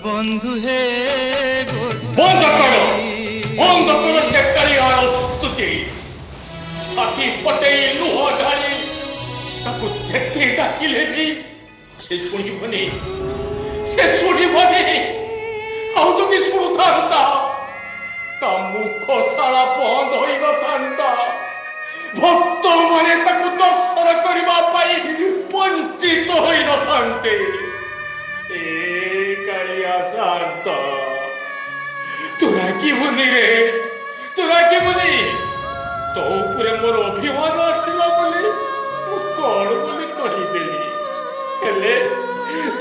বন্ধু হে বন্ধ করো, বন্ধ করো সে কালিয়ার স্তুতি। সাথী পটে লুহ ঢালি ତାକୁ ଯେତେ ଡାକିଲେ ବି ସେ ଶୁଣିବନି, ସେ ଶୁଣିବନି। ଆଉ ଯଦି ଶୁଣୁଥାନ୍ତା ତା ମୁଖ ଶାଳା ବନ୍ଦ ହୋଇନଥାନ୍ତା। ଭକ୍ତମାନେ ତାକୁ ଦର୍ଶନ କରିବା ପାଇଁ ବଞ୍ଚିତ ହୋଇନଥାନ୍ତେ। ଏ କାଳିଆ ଶାନ୍ତ, ତୁ ରାଗିବୁନି ରେ, ତୁ ରାଗିବୁନି। ତୋ ଉପରେ ମୋର ଅଭିମାନ ଆସିଲା ବୋଲି ମୁଁ କଣ ବୋଲି କହିଦେଲି। ହେଲେ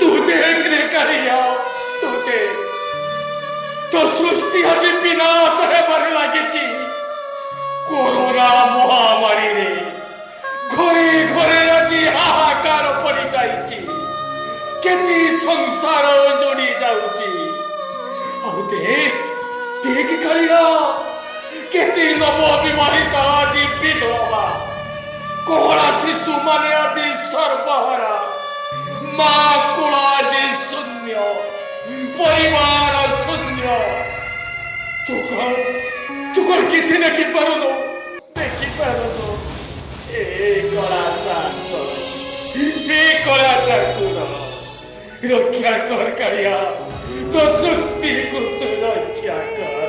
ତୁ ଦେଖରେ କାଳିଆ, ତୁ ଦେଖ, ତୋ ସୃଷ୍ଟି ଆଜି ବିନାଶ ହେବାରେ ଲାଗିଛି। କରୋନା ମହାମାରୀରେ ଘରେ ଘରେ ଆଜି ହାହାକାର ପଡ଼ିଯାଇଛି। କେତେ ସଂସାର ଯୋଡ଼ି ଯାଉଛି। ଆଉ ଦେଖ ଦେଖ କାଳିଆ, କେତେ ନବ ବିବାହିତା ଆଜି ବିଧବା, କଳା ଶିଶୁମାନେ ଆଜି ସର୍ବହରା, ମା କୁଳ ଆଜି ଶୂନ୍ୟ, ପରିବାର ଶୂନ୍ୟ। ତୁ କଣ କିଛି ଦେଖିପାରୁନୁ? ଦେଖିପାରୁନୁ? ଏ କଳା ଶାନ୍ତ, ଏ କଳା ଠାକୁର, ରକ୍ଷା କର କାଳିଆ, ତୋ ସୃଷ୍ଟିକୁ ତୁ ରକ୍ଷା କର।